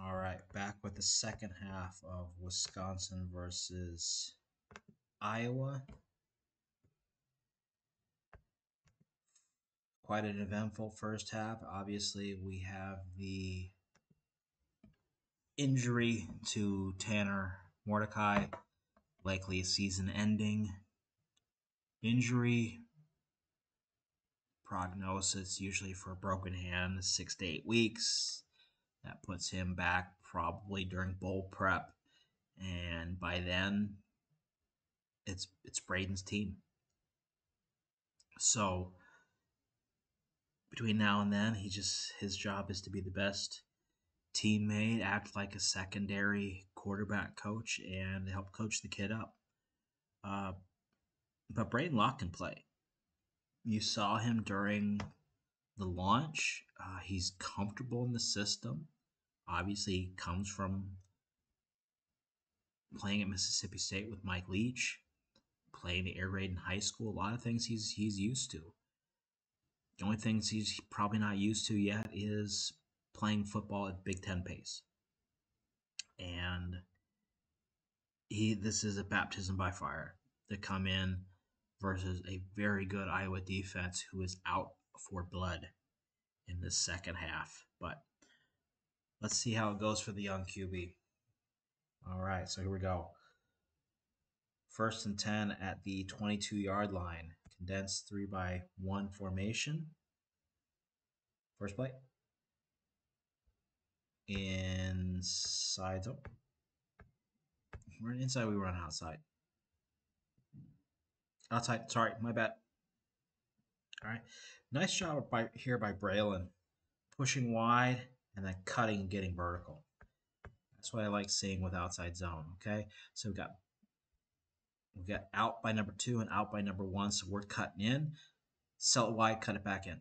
All right, back with the second half of Wisconsin versus Iowa. Quite an eventful first half. Obviously, we have the injury to Tanner Mordecai, likely a season ending injury. Prognosis usually for a broken hand is 6 to 8 weeks. That puts him back probably during bowl prep, and by then it's Braden's team. So between now and then, his job is to be the best teammate, act like a secondary quarterback coach, and help coach the kid up. But Braden Locke can play. You saw him during the launch. He's comfortable in the system. Obviously, he comes from playing at Mississippi State with Mike Leach, playing the air raid in high school. A lot of things he's used to. The only things he's probably not used to yet is playing football at Big Ten pace. And this is a baptism by fire to come in versus a very good Iowa defense who is out for blood in the second half. But let's see how it goes for the young QB. All right, so here we go. 1st and 10 at the 22-yard line. Condensed 3-by-1 formation. First play. Inside zone. We're inside, we run outside. Outside, sorry, my bad. All right. Nice job here by Braylon. Pushing wide and then cutting and getting vertical. That's what I like seeing with outside zone, okay? So we got out by number 2 and out by number 1, so we're cutting in. Sell it wide, cut it back in.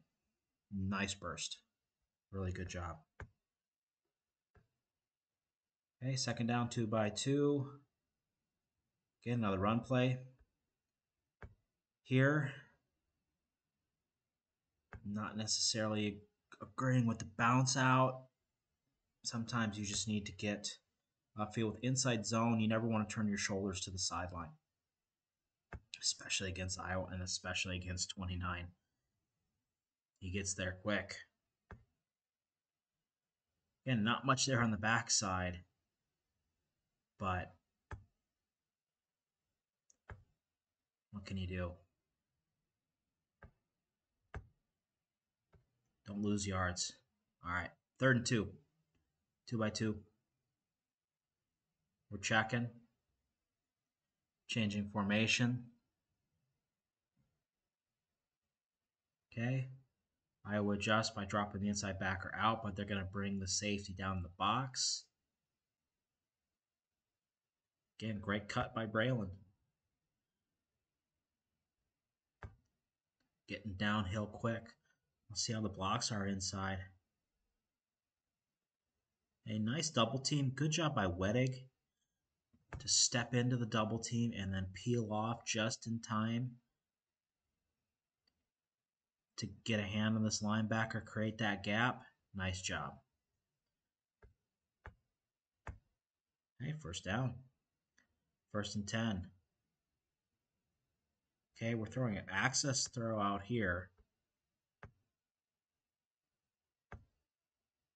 Nice burst. Really good job. Okay, 2nd down, 2-by-2. Again, another run play. Here, not necessarily agreeing with the bounce out. Sometimes you just need to get upfield with inside zone. You never want to turn your shoulders to the sideline, especially against Iowa and especially against 29. He gets there quick. Again, not much there on the backside, but what can you do? Don't lose yards. All right, 3rd and 2. 2-by-2. We're checking. Changing formation. Okay. Iowa adjust by dropping the inside backer out, but they're going to bring the safety down the box. Again, great cut by Braylon. Getting downhill quick. We'll see how the blocks are inside. A nice double team. Good job by Wettig to step into the double team and then peel off just in time to get a hand on this linebacker, create that gap. Nice job. Okay, 1st down. 1st and 10. Okay, we're throwing an access throw out here.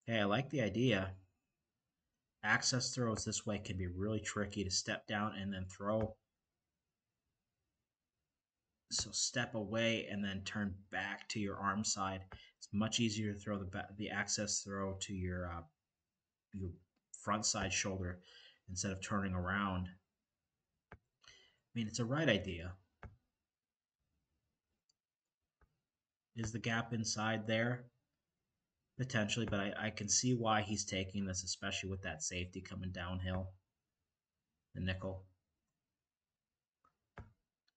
Okay, I like the idea. Access throws this way can be really tricky to step down and then throw. So step away and then turn back to your arm side. It's much easier to throw the access throw to your front side shoulder instead of turning around. I mean, it's a right idea. Is the gap inside there? Potentially, but I can see why he's taking this, especially with that safety coming downhill, the nickel.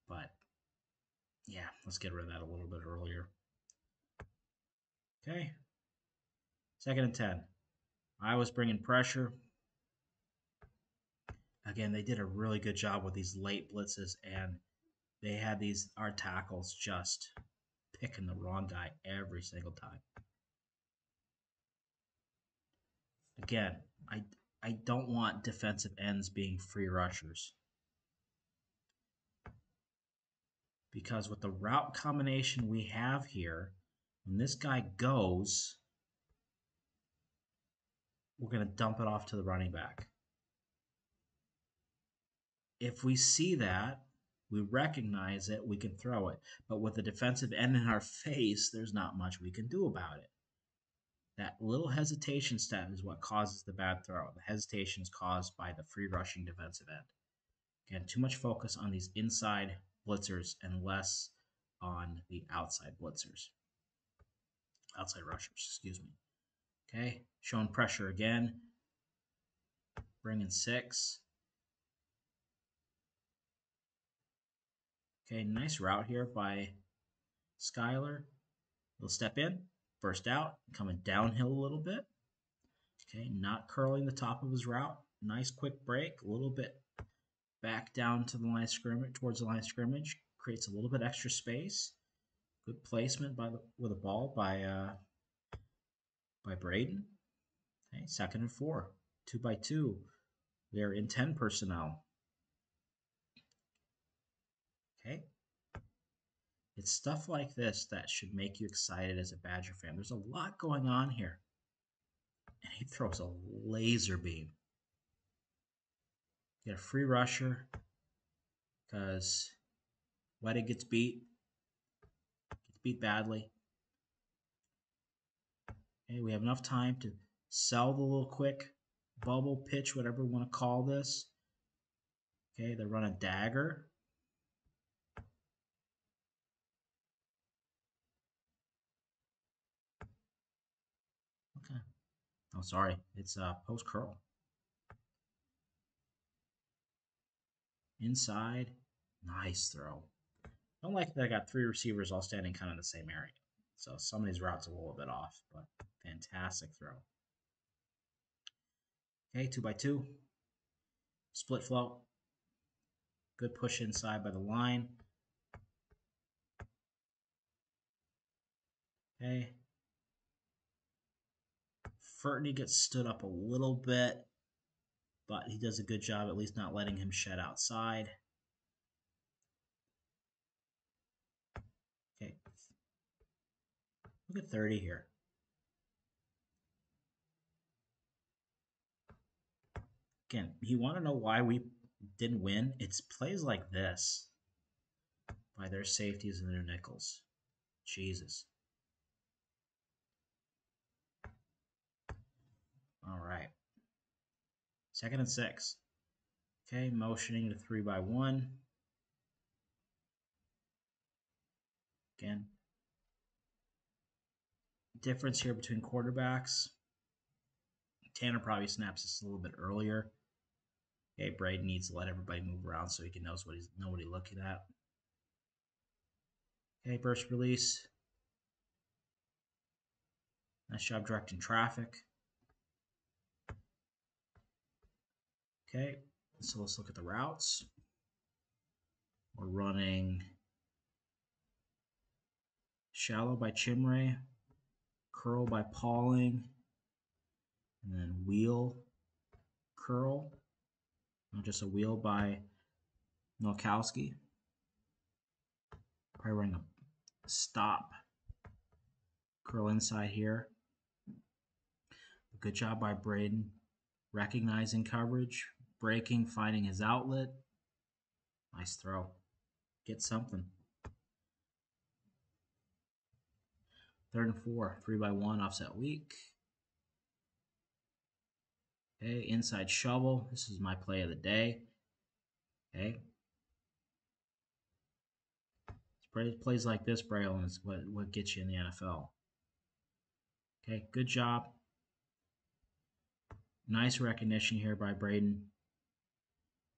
But, yeah, let's get rid of that a little bit earlier. Okay. 2nd and 10. Iowa's bringing pressure. Again, they did a really good job with these late blitzes, and they had our tackles just picking the wrong guy every single time. Again, I I don't want defensive ends being free rushers because with the route combination we have here, when this guy goes, we're going to dump it off to the running back. If we see that, we recognize it, we can throw it. But with the defensive end in our face, there's not much we can do about it. That little hesitation step is what causes the bad throw. The hesitation is caused by the free rushing defensive end. Again, too much focus on these inside blitzers and less on the outside blitzers. Outside rushers, excuse me. Okay, showing pressure again. Bringing 6. Okay, nice route here by Skyler. He'll step in, burst out, coming downhill a little bit. Okay, not curling the top of his route. Nice quick break, a little bit back down to the line of scrimmage, towards the line of scrimmage. Creates a little bit extra space. Good placement with a ball by Braden. Okay, 2nd and 4, 2 by 2. They're in 10 personnel. Okay. It's stuff like this that should make you excited as a Badger fan. There's a lot going on here. And he throws a laser beam. Get a free rusher because Weddy gets beat badly. Okay, we have enough time to sell the little quick bubble pitch, whatever we want to call this. Okay, they run a dagger. Okay. Oh, sorry. It's post curl. Inside. Nice throw. I don't like that I got 3 receivers all standing kind of in the same area. So some of these routes are a little bit off, but fantastic throw. Okay, 2 by 2. Split float. Good push inside by the line. Okay. Furtney gets stood up a little bit, but he does a good job at least not letting him shed outside. Okay. Look at 30 here. Again, you want to know why we didn't win? It's plays like this by their safeties and their nickels. Jesus. All right. 2nd and 6. Okay, motioning to 3 by 1. Again, difference here between quarterbacks. Tanner probably snaps this a little bit earlier. Okay, Braden needs to let everybody move around so he can know what he's looking at. Okay, burst release. Nice job directing traffic. Okay, so let's look at the routes. We're running shallow by Chimray, curl by Pauling, and then wheel, curl. Not just a wheel by Nowakowski. Probably running a stop, curl inside here. Good job by Braden, recognizing coverage, breaking, finding his outlet. Nice throw. Get something. 3rd and 4, 3 by 1, offset weak. Okay, inside shovel. This is my play of the day. Okay. Plays like this, Braylon, is what gets you in the NFL. Okay, good job. Nice recognition here by Braden.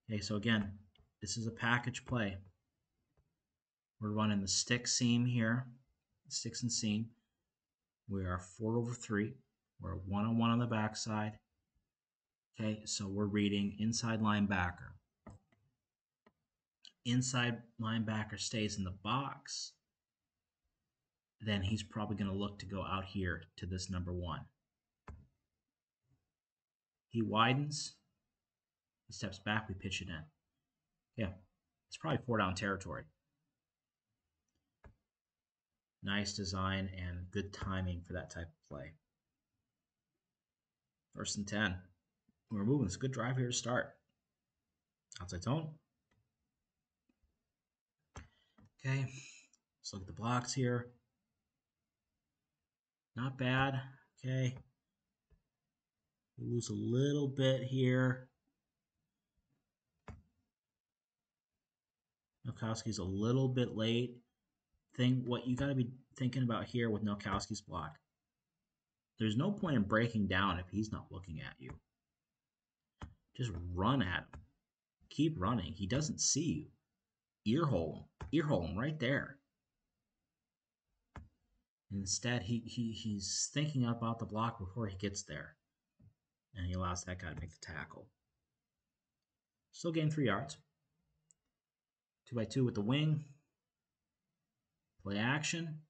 Okay, so again, this is a package play. We're running the stick seam here, sticks and seam. We are 4 over 3. We're 1-on-1 on the backside. Okay, so we're reading inside linebacker. Inside linebacker stays in the box. Then he's probably going to look to go out here to this number 1. He widens. He steps back. We pitch it in. Yeah, it's probably 4-down territory. Nice design and good timing for that type of play. 1st and 10. We're moving. It's a good drive here to start. Outside tone. Okay, let's look at the blocks here. Not bad. Okay. We lose a little bit here. Nowakowski's a little bit late. What you got to be thinking about here with Nowakowski's block. There's no point in breaking down if he's not looking at you. Just run at him. Keep running. He doesn't see you. Earhole him right there. Instead, he's thinking about the block before he gets there. And he allows that guy to make the tackle. Still gain 3 yards. 2x2 with the wing. Play action.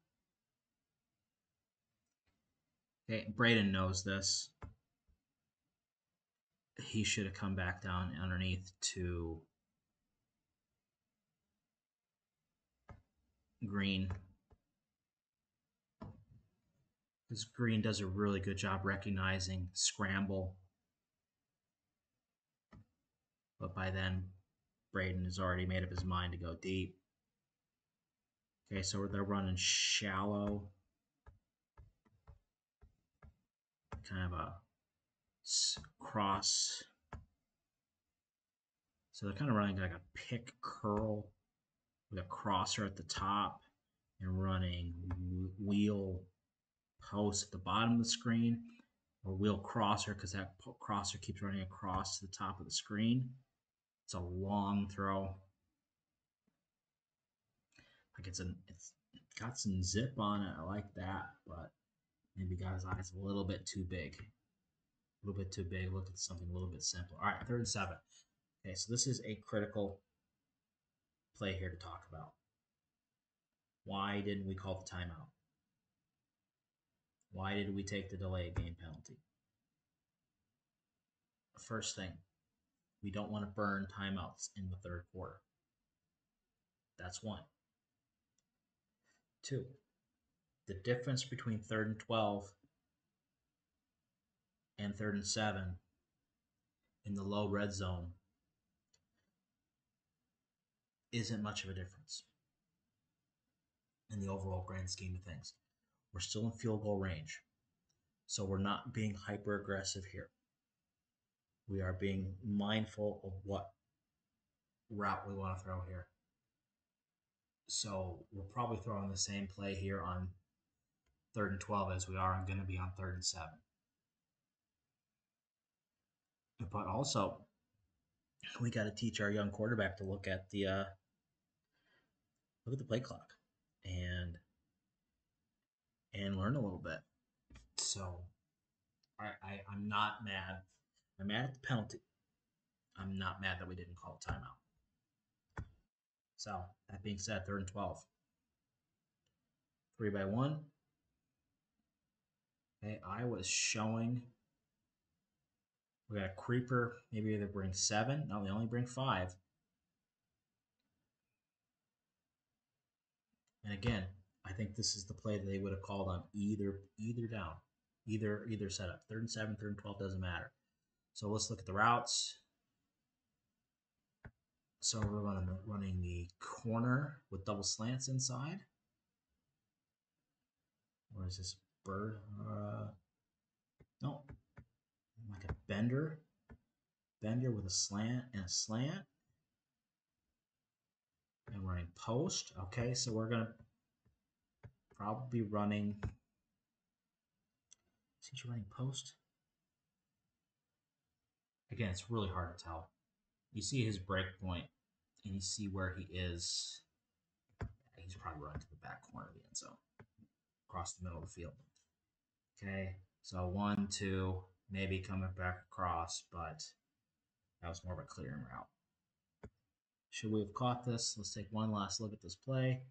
Okay, Braden knows this. He should have come back down underneath to Green. Because Green does a really good job recognizing scramble. But by then, Braden has already made up his mind to go deep. Okay, so they're running shallow. Kind of a cross. So they're kind of running like a pick curl with a crosser at the top and running wheel post at the bottom of the screen, or wheel crosser because that crosser keeps running across to the top of the screen. It's a long throw. Like it's got some zip on it. I like that, but maybe got his eyes a little bit too big. A little bit too big. Look at something a little bit simpler. All right, 3rd and 7. Okay, so this is a critical play here to talk about. Why didn't we call the timeout? Why did we take the delay game penalty? First thing, we don't want to burn timeouts in the 3rd quarter. That's 1. 2, the difference between 3rd and 12 and 3rd and 7 in the low red zone isn't much of a difference in the overall grand scheme of things. We're still in field goal range, so we're not being hyper aggressive here. We are being mindful of what route we want to throw here. So we're probably throwing the same play here on 3rd and 12 as we are going to be on 3rd and 7. But also, we got to teach our young quarterback to look at the play clock and learn a little bit. So I'm not mad. I'm mad at the penalty. I'm not mad that we didn't call a timeout. So that being said, 3rd and 12. 3-by-1. Okay, I was showing. We got a creeper. Maybe they bring 7. No, they only bring 5. And again, I think this is the play that they would have called on either down, either setup. 3rd and 7, 3rd and 12 doesn't matter. So let's look at the routes. So we're running the corner with double slants inside. Where is this bird? No, like a bender with a slant and a slant. And running post. Okay, so we're gonna probably be running. Is he running post? Again, it's really hard to tell. You see his break point, and you see where he is. He's probably running to the back corner of the end zone, across the middle of the field. Okay, so 1, 2, maybe coming back across, but that was more of a clearing route. Should we have caught this? Let's take one last look at this play.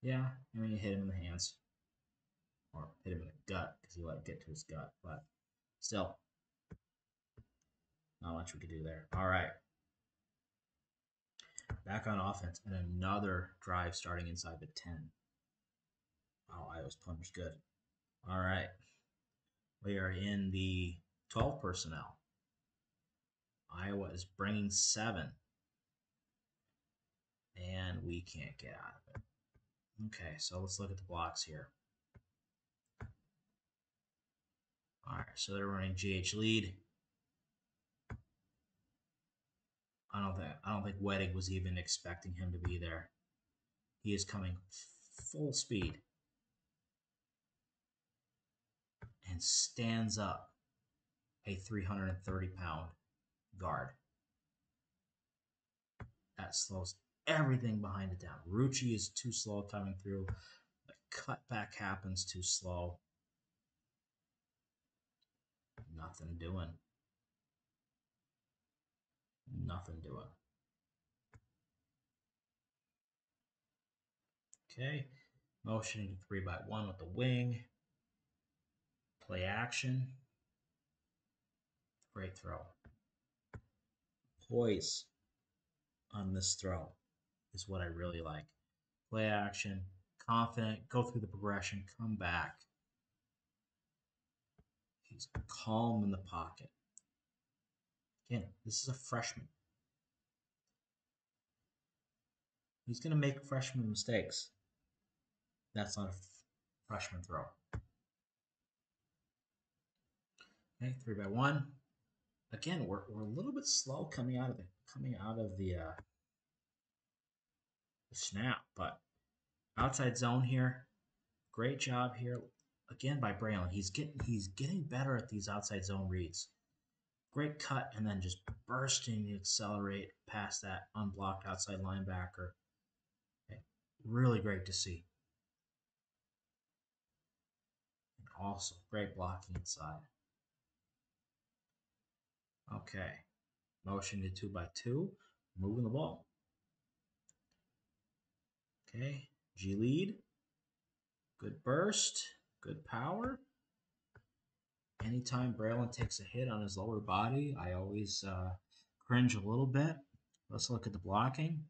Yeah, I mean, you hit him in the hands. or hit him in the gut because he let it get to his gut. But still, not much we could do there. All right. Back on offense and another drive starting inside the 10. Oh, Iowa's punch good. All right. We are in the 12 personnel. Iowa is bringing 7. And we can't get out of it. Okay, so let's look at the blocks here. All right, so they're running GH lead. I don't think Wedding was even expecting him to be there. He is coming full speed and stands up a 330-pound guard. That slows everything behind it down. Rucci is too slow coming through. The cutback happens too slow. Nothing doing. Nothing doing. Okay. Motioning to 3-by-1 with the wing. Play action. Great throw. Poise on this throw is what I really like. Play action, confident, go through the progression, come back. He's calm in the pocket. Again, this is a freshman. He's going to make freshman mistakes. That's not a freshman throw. Okay, 3-by-1. Again, we're a little bit slow coming out of the snap, but outside zone here. Great job here again by Braylon. He's getting better at these outside zone reads. Great cut and then just bursting to accelerate past that unblocked outside linebacker. Okay. Really great to see. And also great blocking inside. Okay. Motion to 2-by-2. Moving the ball. Okay. G lead. Good burst. Good power. Anytime Braylon takes a hit on his lower body, I always cringe a little bit. Let's look at the blocking.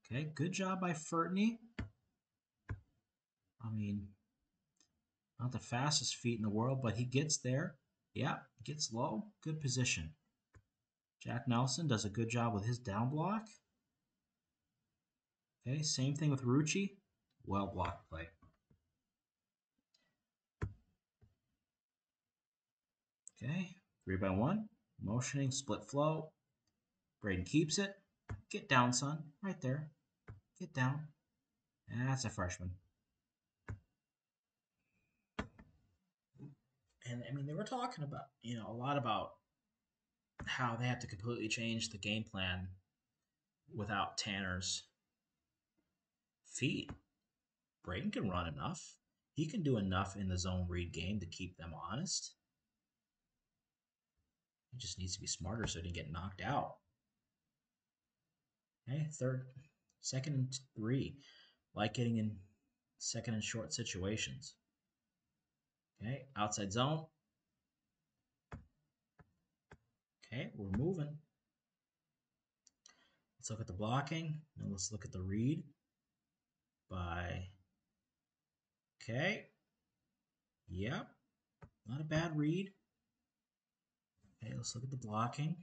Okay, good job by Fertney. I mean, not the fastest feet in the world, but he gets there. Yeah, gets low. Good position. Jack Nelson does a good job with his down block. Okay, same thing with Rucci. Well blocked play. Okay, 3-by-1. Motioning, split flow. Braden keeps it. Get down, son. Right there. Get down. And that's a freshman. And I mean, they were talking about, a lot about how they have to completely change the game plan without Tanner's feet. Braden can run enough. He can do enough in the zone read game to keep them honest. He just needs to be smarter so he doesn't get knocked out. Okay, second and 3. Like getting in second and short situations. Okay, outside zone. Okay, we're moving. Let's look at the blocking. And let's look at the read. Okay. Yep. Not a bad read. Okay, let's look at the blocking.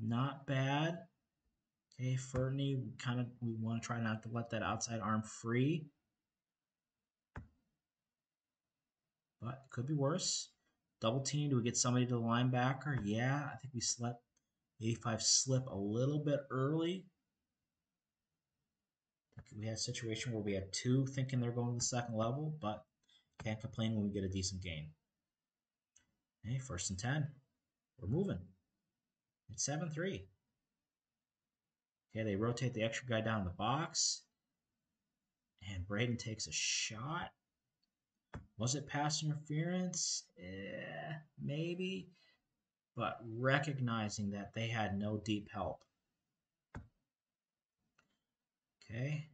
Not bad. Okay, Fertney, we want to try not to let that outside arm free. But could be worse. Double team, do we get somebody to the linebacker? Yeah, I think we slept 85 slip a little bit early. We had a situation where we had 2 thinking they're going to the second level, but can't complain when we get a decent gain. Okay, 1st and 10. We're moving. It's 7-3. Okay, they rotate the extra guy down in the box. And Braden takes a shot. Was it pass interference? Maybe. But recognizing that they had no deep help. Okay.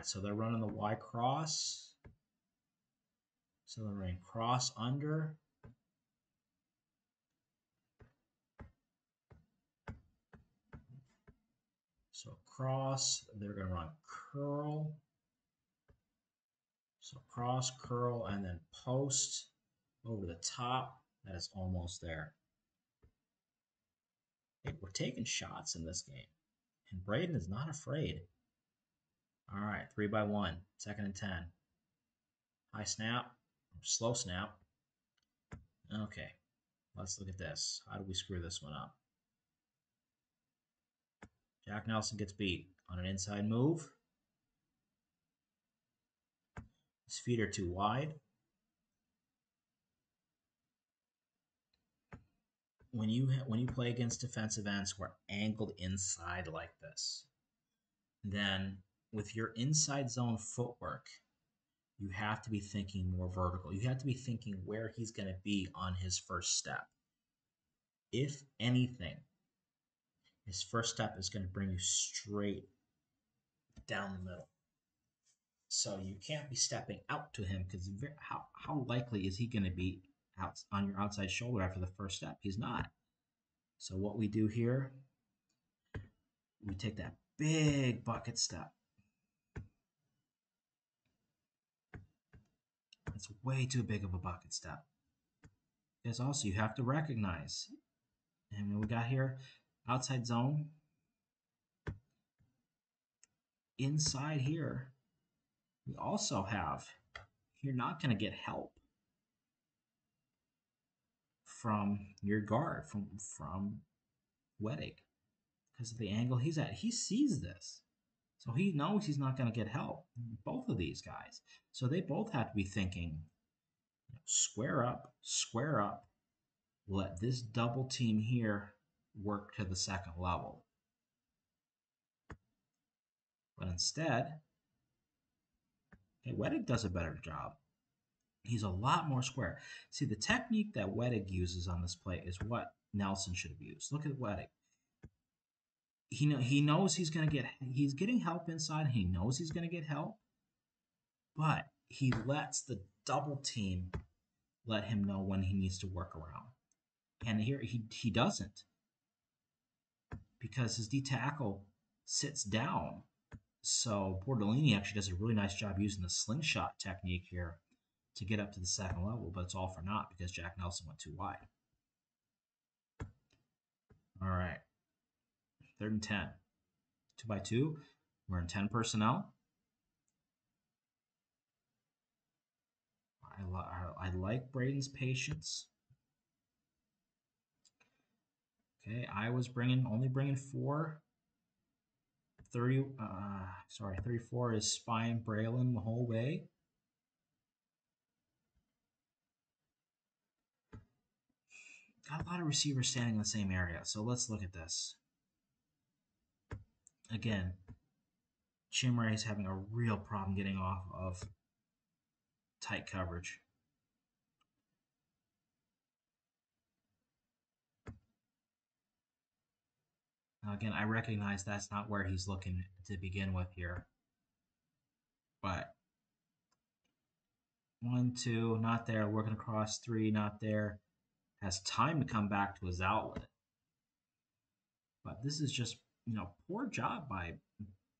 right, so they're running the Y cross. So they're running cross under. So cross, they're going to run curl. So cross, curl, and then post over the top. That is almost there. Hey, we're taking shots in this game. And Braden is not afraid. All right, 3-by-1, 2nd and 10. High snap, slow snap. Okay, let's look at this. How do we screw this one up? Jack Nelson gets beat on an inside move. His feet are too wide. When you play against defensive ends who are angled inside like this, then with your inside zone footwork, you have to be thinking more vertical. You have to be thinking where he's going to be on his first step. If anything, his first step is going to bring you straight down the middle. So you can't be stepping out to him because how likely is he going to be out on your outside shoulder after the first step? He's not. So what we do here, we take that big bucket step. It's way too big of a bucket step. Because also you have to recognize, and we got here, outside zone, inside here, we also have, you're not going to get help from your guard, from Wettig, because of the angle he's at. He sees this. So he knows he's not going to get help, both of these guys. So they both have to be thinking, square up, let this double team here work to the second level. But instead, Wettig does a better job. He's a lot more square. See, the technique that Wettig uses on this play is what Nelson should have used. Look at Wettig. He knows he's getting help inside. He knows he's going to get help, but he lets the double team let him know when he needs to work around. And here he doesn't, because his D tackle sits down. So Bordolini actually does a really nice job using the slingshot technique here to get up to the second level, but it's all for naught because Jack Nelson went too wide. All right, 3rd and 10. 2-by-2. We're in 10 personnel. I like Braden's patience. Okay, I was only bringing 4. 34 is spying Braylon the whole way. Got a lot of receivers standing in the same area, so let's look at this. Again, Chimray is having a real problem getting off of tight coverage. Now again, I recognize that's not where he's looking to begin with here. But 1, 2, not there. Working across 3, not there. Has time to come back to his outlet. But this is just, poor job by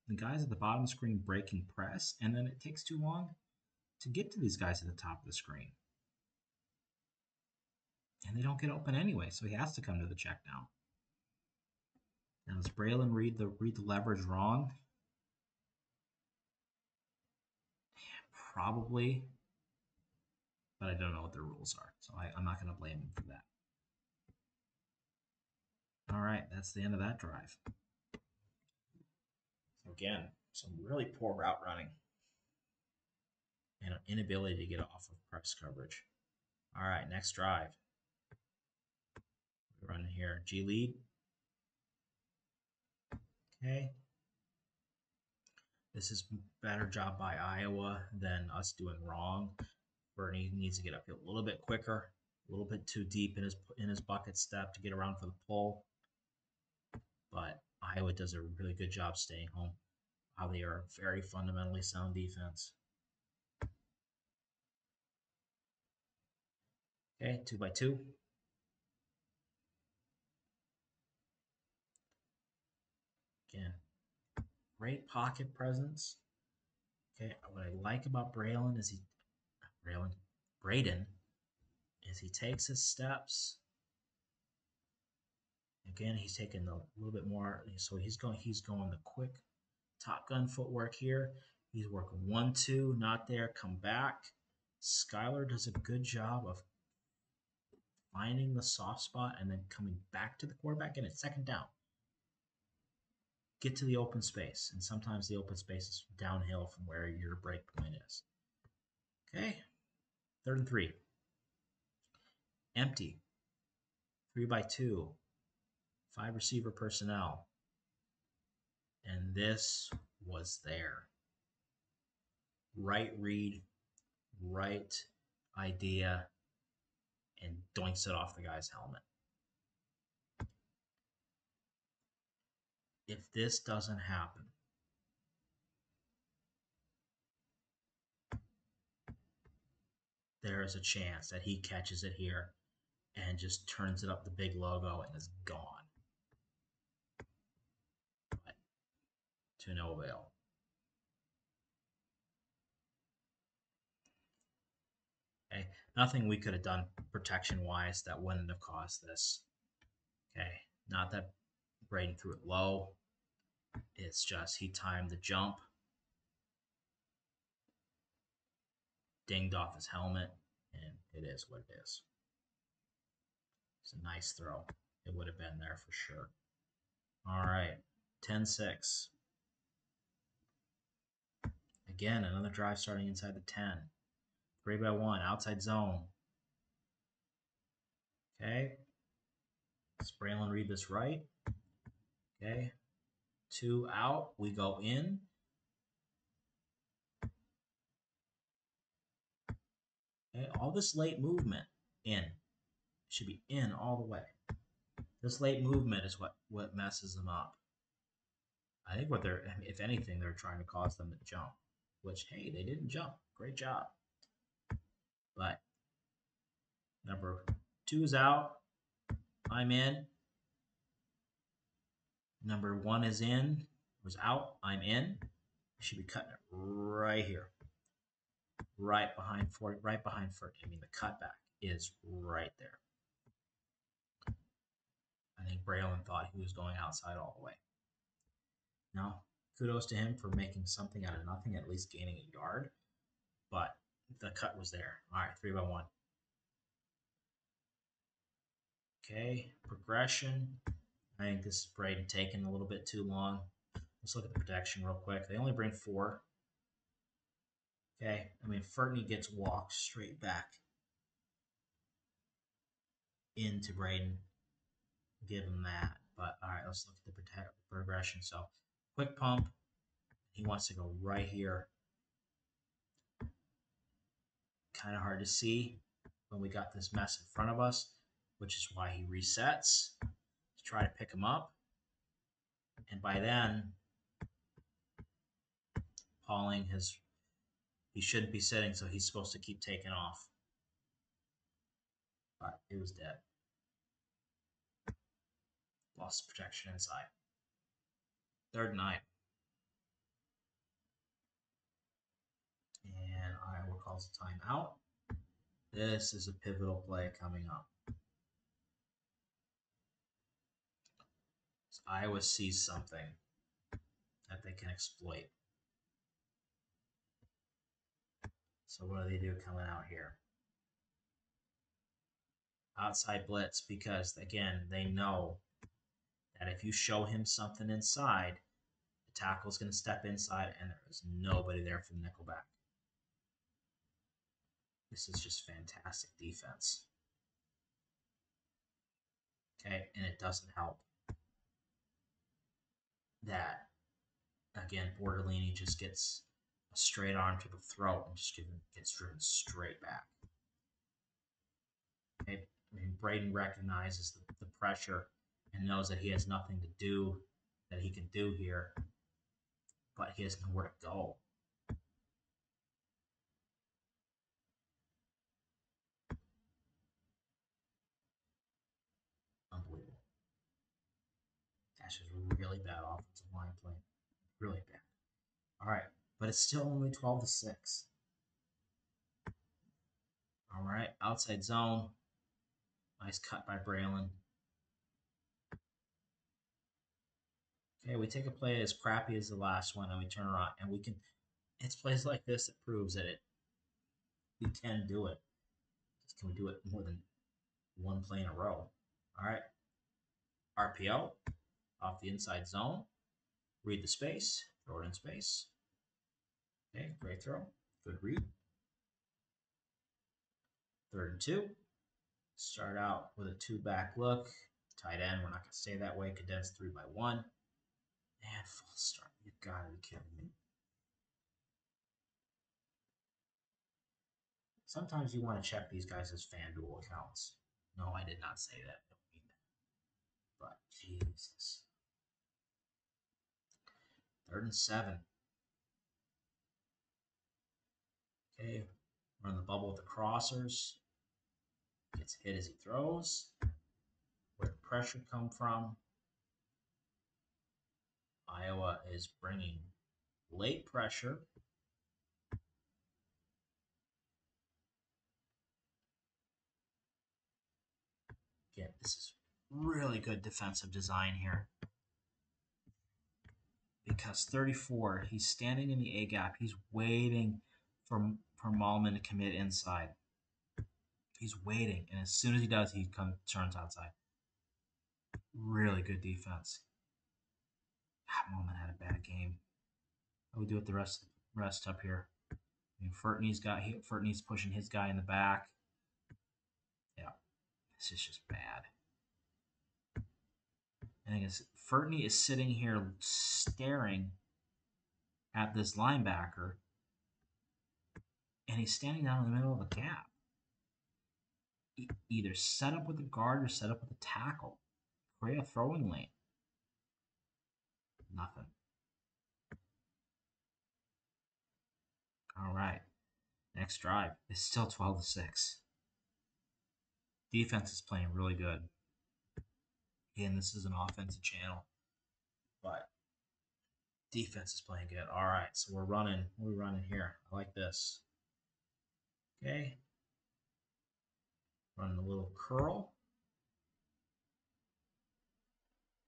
the guys at the bottom of the screen breaking press, and then it takes too long to get to these guys at the top of the screen. And they don't get open anyway, so he has to come to the check down. Now, does Braylon read the leverage wrong? Probably, but I don't know what the rules are, so I'm not going to blame him for that. All right, that's the end of that drive. Again, some really poor route running and an inability to get off of press coverage. All right, next drive. We run here, G lead. Okay. This is better job by Iowa than us doing wrong. Bernie needs to get up here a little bit quicker, a little bit too deep in his bucket step to get around for the pull. But Iowa does a really good job staying home. How they are a very fundamentally sound defense. Okay, 2x2. Again, great pocket presence. Okay, what I like about Braden is he takes his steps. Again, he's taking a little bit more, so he's going the quick Top Gun footwork here. He's working 1-2, not there, come back. Skylar does a good job of finding the soft spot and then coming back to the quarterback, and it's second down. Get to the open space, and sometimes the open space is downhill from where your break point is. Okay, 3rd and 3. Empty. 3x2. 5 receiver personnel. And this was there. Right read, right idea, and doinks it off the guy's helmet. If this doesn't happen, there is a chance that he catches it here and just turns it up the big logo and is gone. But to no avail. Okay, nothing we could have done protection-wise that wouldn't have caused this. Okay, not that Braden threw it low. It's just he timed the jump, dinged off his helmet, and it is what it is. It's a nice throw. It would have been there for sure. All right, 10-6. Again, another drive starting inside the 10. 3x1, outside zone. Okay. Does Braylon read this right? Okay. 2 out. We go in. Okay. All this late movement in. Should be in all the way. This late movement is what messes them up. I think if anything, they're trying to cause them to jump. Which, hey, they didn't jump. Great job. But number 2 is out. I'm in. Number 1 is in. Was out. I'm in. Should be cutting it right here. Right behind 40. Right behind 40. I mean, the cutback is right there. I think Braylon thought he was going outside all the way. Now, kudos to him for making something out of nothing, at least gaining a yard. But the cut was there. All right, 3x1. Okay, progression. I think this is Braden taking a little bit too long. Let's look at the protection real quick. They only bring 4. Okay, I mean, Fertney gets walked straight back into Braden. Give him that. But all right, let's look at the progression. So, quick pump. He wants to go right here. Kind of hard to see when we got this mess in front of us, which is why he resets to try to pick him up. And by then, Pauling he shouldn't be sitting, so he's supposed to keep taking off. But it was dead. Lost protection inside. 3rd and 9. And Iowa calls a timeout. This is a pivotal play coming up. So Iowa sees something that they can exploit. So what do they do coming out here? Outside blitz, because, again, they know that if you show him something inside, the tackle's going to step inside, and there is nobody there for the nickelback. This is just fantastic defense. Okay, and it doesn't help that, again, Bortolini just gets a straight arm to the throat and just gets driven straight back. Okay, I mean, Braden recognizes the pressure and knows that he has nothing to do that he can do here, but Like he doesn't know where to go. Unbelievable. That's just really bad offensive line play. Really bad. All right, but it's still only 12-6. All right, outside zone. Nice cut by Braylon. Okay, we take a play as crappy as the last one, and we turn around, and we can. It's plays like this that proves that we can do it. Just can we do it more than one play in a row? All right, RPO off the inside zone. Read the space. Throw it in space. Okay, great throw. Good read. 3rd and 2. Start out with a 2-back look. Tight end. We're not going to stay that way. Condense 3 by 1. And full start. You gotta be kidding me. Sometimes you want to check these guys as FanDuel accounts. No, I did not say that. I don't mean that. But Jesus. 3rd and 7. Okay, we're in the bubble with the crossers. Gets hit as he throws. Where the pressure come from? Iowa is bringing late pressure. Again, this is really good defensive design here. Because 34, he's standing in the A gap. He's waiting for Malman to commit inside. He's waiting, and as soon as he does, he turns outside. Really good defense. Malman had a bad game. How we do it the rest up here? I mean, Furtney's pushing his guy in the back. Yeah, this is just bad. I think Furtney is sitting here staring at this linebacker, and he's standing down in the middle of a gap. Either set up with a guard or set up with a tackle. Create a throwing lane. Nothing. All right. Next drive. It's still 12-6. Defense is playing really good. Again, this is an offensive channel, but defense is playing good. All right, so we're running. What are we running here? I like this. Okay. Running a little curl.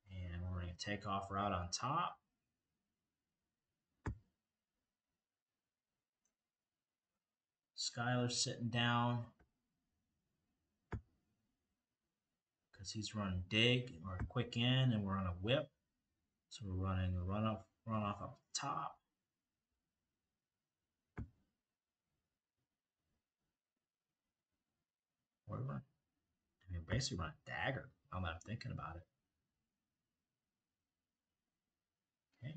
And we're going to take off route on top. Skyler's sitting down because he's running dig or quick in, and we're on a whip. So we're running a run off up the top. What are we running? I mean, basically run a dagger. Now that I'm thinking about it. Okay.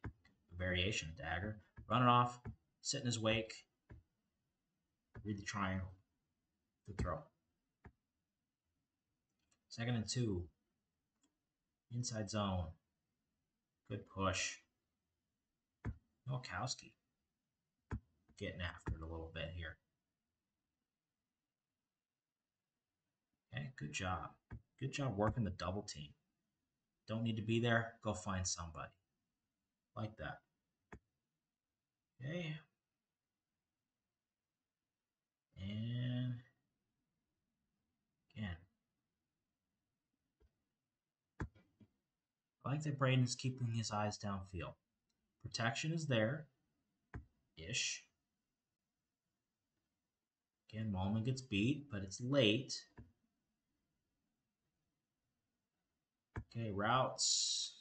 A variation of dagger. Run it off. Sit in his wake. Read the triangle. Good throw. 2nd and 2. Inside zone. Good push. Milkowski getting after it a little bit here. Okay, good job. Good job working the double team. Don't need to be there. Go find somebody. Like that. Okay. And again. I like that Braden's keeping his eyes downfield. Protection is there. Ish. Again, Malman gets beat, but it's late. Okay, routes.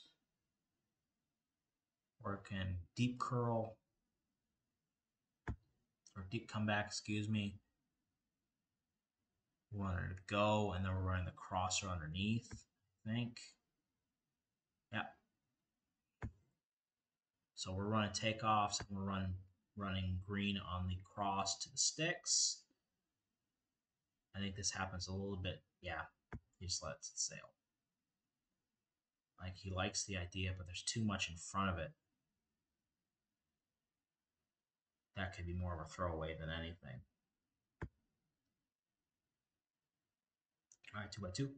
Working deep curl. Or deep comeback, excuse me. We're running to go, and then we're running the crosser underneath, I think. Yeah. So we're running takeoffs, and we're running green on the cross to the sticks. I think this happens a little bit. Yeah, he just lets it sail. Like, he likes the idea, but there's too much in front of it. that could be more of a throwaway than anything. All right, 2 by 2.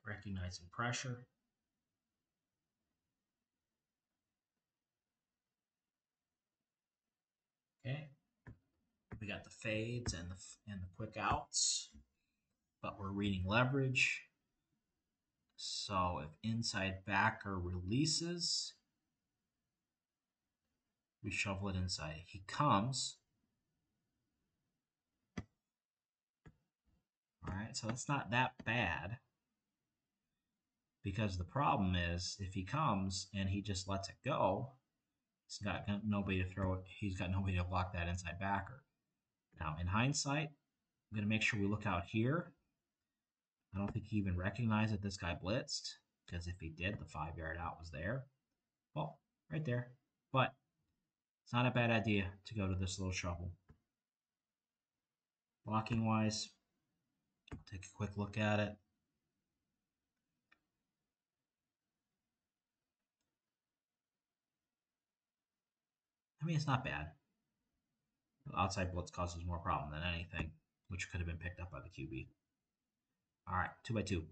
Recognizing pressure. Okay. We got the fades and the quick outs, but we're reading leverage. So if inside backer releases, we shovel it inside. He comes. All right, so it's not that bad. Because the problem is, if he comes and he just lets it go, he's got nobody to throw it. He's got nobody to block that inside backer. Now, in hindsight, I'm going to make sure we look out here. I don't think he even recognized that this guy blitzed, because if he did, the 5-yard out was there. Well, right there. But it's not a bad idea to go to this little shovel. Blocking wise, take a quick look at it. I mean, it's not bad. The outside blitz causes more problem than anything, which could have been picked up by the QB. All right, 2 by 2.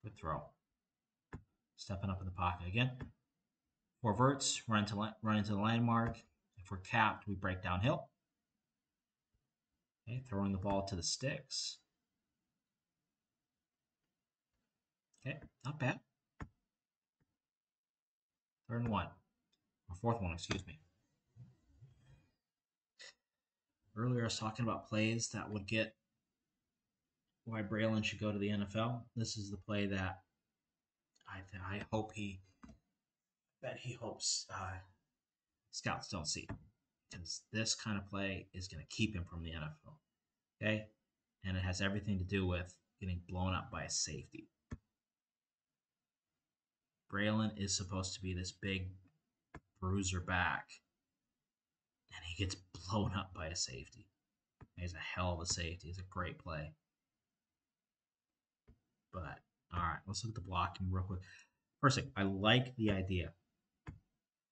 Good throw. Stepping up in the pocket again. 4 verts, run into the landmark. If we're capped, we break downhill. Okay, throwing the ball to the sticks. Okay, not bad. 3rd and 1. Or 4th one, excuse me. Earlier I was talking about plays that would get why Braylon should go to the NFL. This is the play that I hope he hopes scouts don't see, because this kind of play is going to keep him from the NFL. Okay, and it has everything to do with getting blown up by a safety. Braylon is supposed to be this big bruiser back, and he gets blown up by a safety. He's a hell of a safety. It's a great play. But, all right, let's look at the blocking real quick. First thing, I like the idea.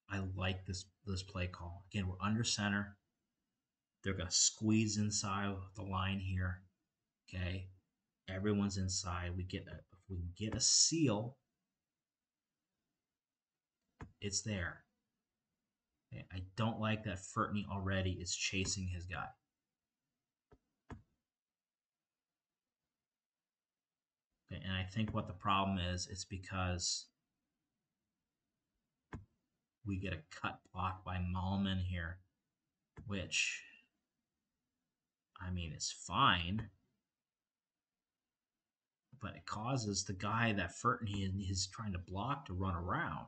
I like this play call. Again, we're under center. They're going to squeeze inside the line here. Okay, everyone's inside. If we can get a seal, it's there. Okay, I don't like that Furtney already is chasing his guy. Okay, and I think what the problem is, it's because we get a cut block by Malman here, which, I mean, is fine, but it causes the guy that Furtney is trying to block to run around.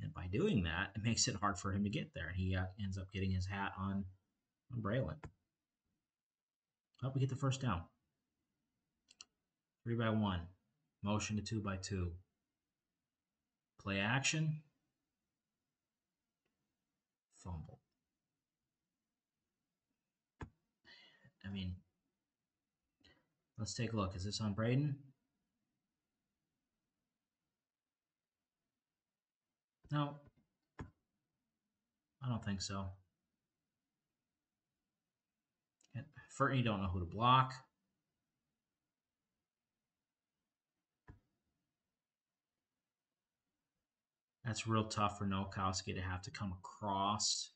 And by doing that, it makes it hard for him to get there. And he ends up getting his hat on Braylon. Oh, we get the first down. 3 by 1. Motion to 2 by 2. Play action. Fumble. I mean, let's take a look. Is this on Braden? No. I don't think so. Furtney don't know who to block. That's real tough for Nowakowski to have to come across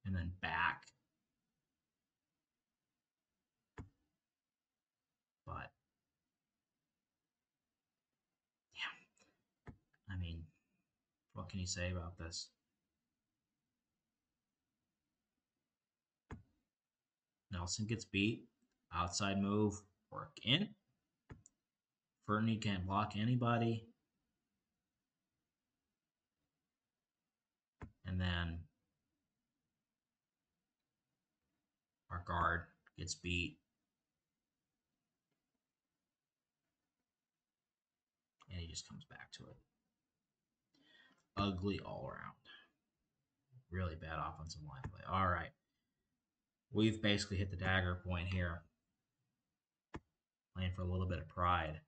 and then back. But, yeah. I mean, what can you say about this? Nelson gets beat. Outside move. Work in. Furtney can't block anybody. And then our guard gets beat. And he just comes back to it. Ugly all around. Really bad offensive line play. All right. We've basically hit the dagger point here. Playing for a little bit of pride.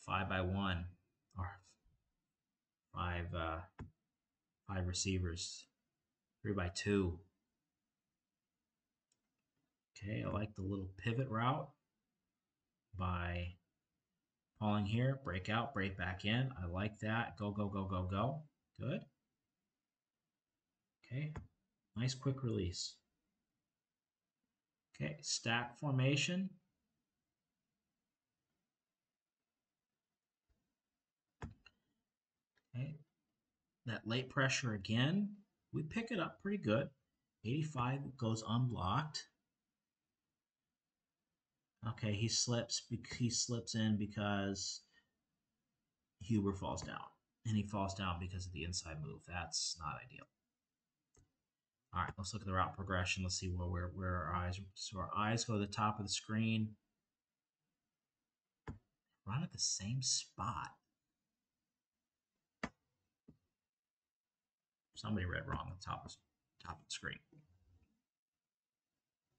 5-by-1 or five five receivers. 3-by-2. Okay, I like the little pivot route by falling here, break out, break back in. I like that. Go, go, go, go, go. Good. Okay, nice quick release. Okay, stack formation. Okay, that late pressure again. We pick it up pretty good. 85 goes unblocked. Okay, he slips in because Huber falls down. And he falls down because of the inside move. That's not ideal. All right, let's look at the route progression. Let's see where our eyes. So our eyes go to the top of the screen. Run at the same spot. Somebody read wrong at the top of the screen.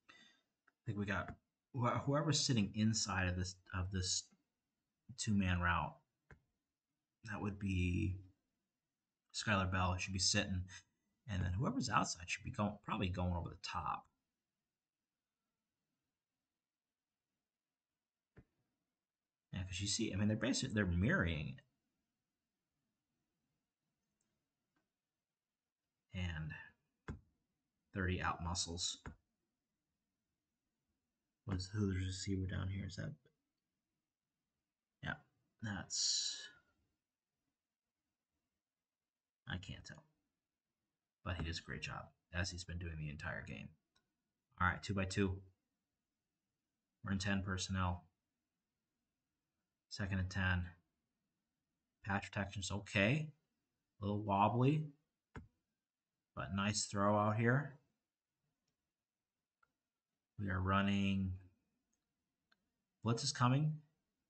I think we got whoever's sitting inside of this two-man route. That would be Skylar Bell. Should be sitting, and then whoever's outside should be probably going over the top. Yeah, because you see, I mean, they're mirroring it. And 30 out muscles. Who's the receiver down here? Is that? Yeah, that's. I can't tell. But he does a great job, as he's been doing the entire game. All right, 2-by-2. We're in 10 personnel. 2nd and 10. Patch protection's okay. A little wobbly, but nice throw out here. We are running. Blitz is coming.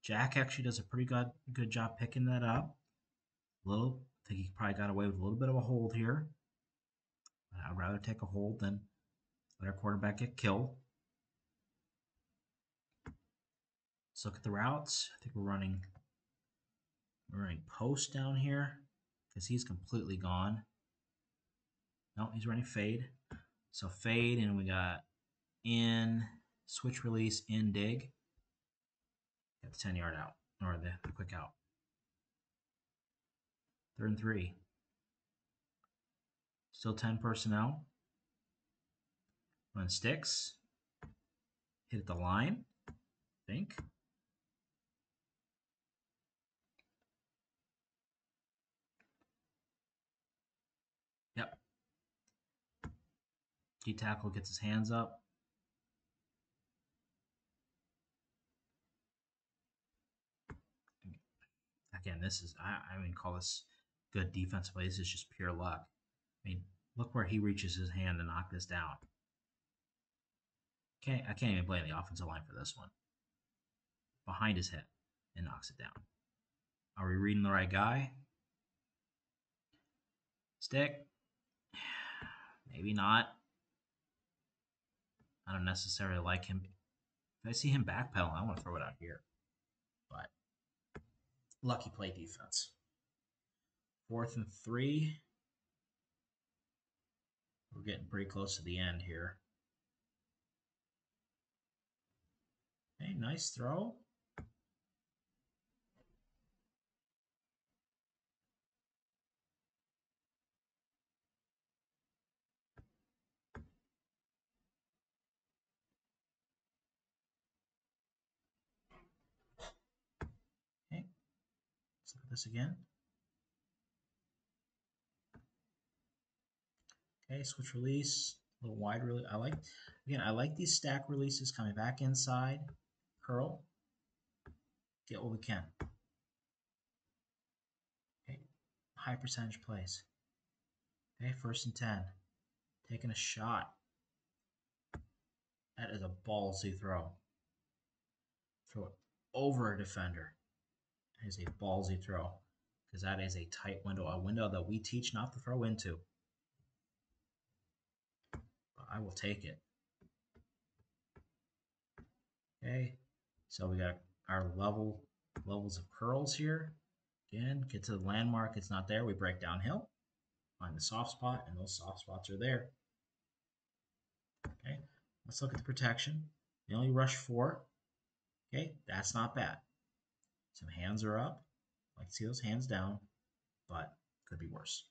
Jack actually does a pretty good job picking that up. I think he probably got away with a little bit of a hold here. I'd rather take a hold than let our quarterback get killed. Let's look at the routes. I think we're running post down here because he's completely gone. No, he's running fade. So fade, and we got in, switch release, in dig. Got the 10-yard out, or the quick out. 3rd and 3. Still 10 personnel. Run sticks. Hit at the line, I think. Yep. D tackle gets his hands up. Again, this is, I mean, call this good defensive play. This is just pure luck. I mean, look where he reaches his hand to knock this down. I can't even blame the offensive line for this one. Behind his head and knocks it down. Are we reading the right guy? Stick? Maybe not. I don't necessarily like him. If I see him backpedal, I want to throw it out here. But lucky play defense. 4th and 3. We're getting pretty close to the end here. Okay, nice throw. Okay, let's look at this again. Okay, switch release, a little wide release. I like these stack releases coming back inside, curl, get what we can. Okay, high percentage plays. Okay, 1st and 10, taking a shot. That is a ballsy throw. Throw it over a defender. That is a ballsy throw because that is a tight window, a window that we teach not to throw into. But I will take it. Okay, so we got our level Levels of curls here. Again, get to the landmark. It's not there. We break downhill. Find the soft spot, and those soft spots are there. Okay, let's look at the protection. They only rush 4. Okay, that's not bad. Some hands are up. I like to see those hands down, but could be worse.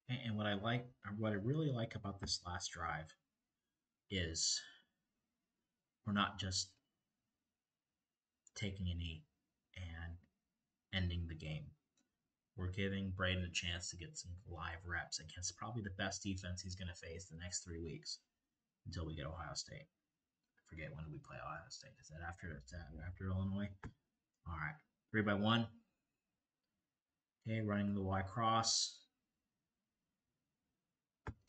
And what I really like about this last drive is we're not just taking a knee and ending the game. We're giving Braden a chance to get some live reps against probably the best defense he's going to face the next 3 weeks until we get Ohio State. I forget when do we play Ohio State. Is that after Illinois? All right. 3x1. Okay, running the Y cross.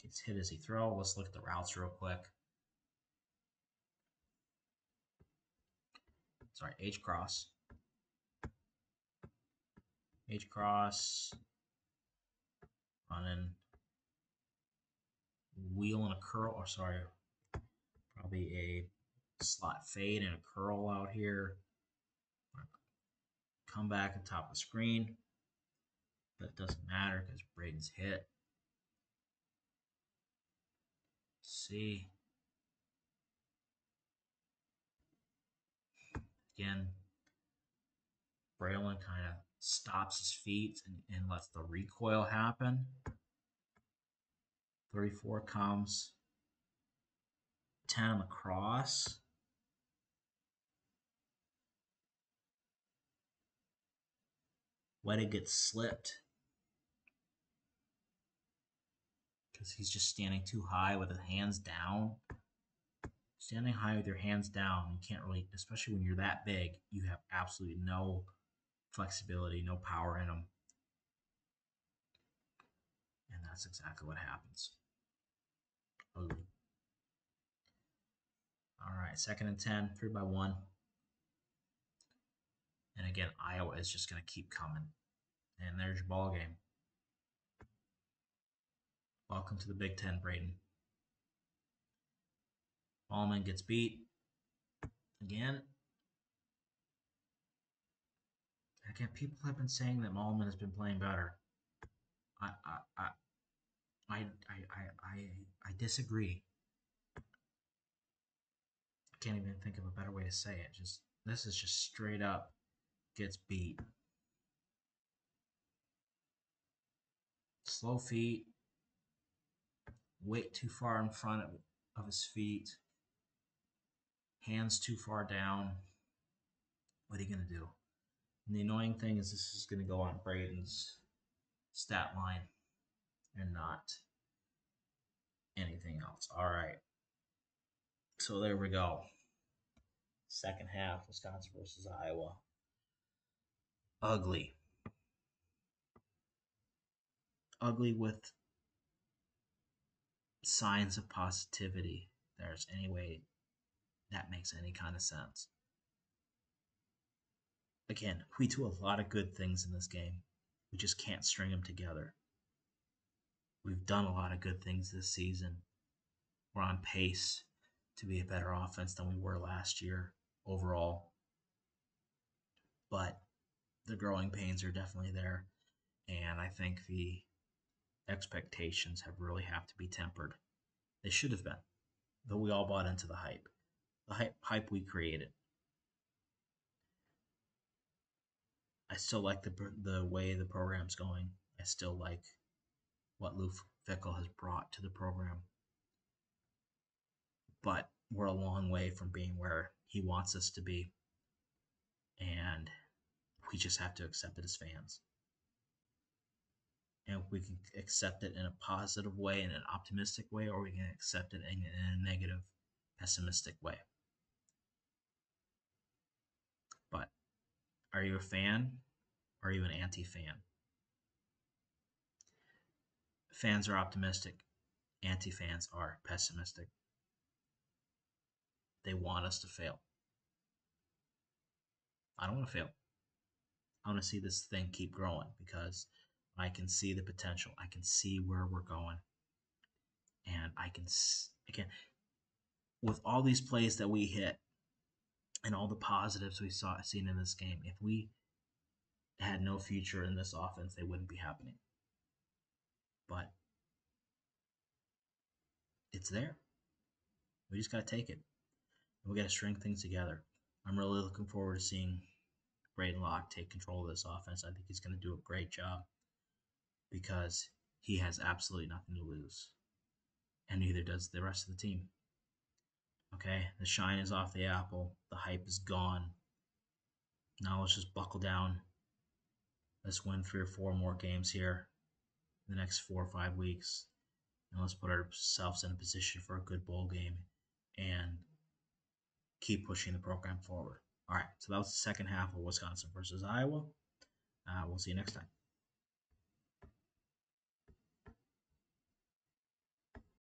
Gets hit as he throws. Let's look at the routes real quick. Sorry, H cross. H cross. Running. Wheel and a curl. Or sorry, probably a slot fade and a curl out here. Come back on top of the screen. But it doesn't matter because Braden's hit. See. Again, Braylon kind of stops his feet and lets the recoil happen. 34 comes. 10 on the cross. Weddy gets slipped because he's just standing too high with his hands down. Standing high with your hands down, you can't really, especially when you're that big, you have absolutely no flexibility, no power in them. And that's exactly what happens. Ugly. All right, 2nd and 10, 3x1. And again, Iowa is just going to keep coming. And there's your ball game. Welcome to the Big Ten, Braden. Ballman gets beat. Again, people have been saying that Malman has been playing better. I disagree. I can't even think of a better way to say it. This is just straight up gets beat. Slow feet, weight too far in front of his feet, hands too far down. What are you going to do? And the annoying thing is this is going to go on Braden's stat line and not anything else. All right. So there we go. Second half, Wisconsin versus Iowa. Ugly. Ugly with signs of positivity. There's any way that makes any kind of sense. Again, we do a lot of good things in this game. We just can't string them together. We've done a lot of good things this season. We're on pace to be a better offense than we were last year overall. But the growing pains are definitely there. And I think the expectations have to be tempered. They should have been, though we all bought into the hype. The hype we created. I still like the way the program's going. I still like what Lou Fickle has brought to the program. But we're a long way from being where he wants us to be. And we just have to accept it as fans. And we can accept it in a positive way, in an optimistic way, or we can accept it in a negative, pessimistic way. But are you a fan? Or are you an anti-fan? Fans are optimistic. Anti-fans are pessimistic. They want us to fail. I don't want to fail. I want to see this thing keep growing because I can see the potential. I can see where we're going. And I can, again, with all these plays that we hit, and all the positives we saw seen in this game. If we had no future in this offense, they wouldn't be happening. But it's there. We just got to take it. And we got to string things together. I'm really looking forward to seeing Braden Locke take control of this offense. I think he's going to do a great job because he has absolutely nothing to lose. And neither does the rest of the team. Okay? The shine is off the apple. The hype is gone. Now let's just buckle down. Let's win 3 or 4 more games here in the next 4 or 5 weeks. And let's put ourselves in a position for a good bowl game and keep pushing the program forward. All right, so that was the second half of Wisconsin versus Iowa. We'll see you next time.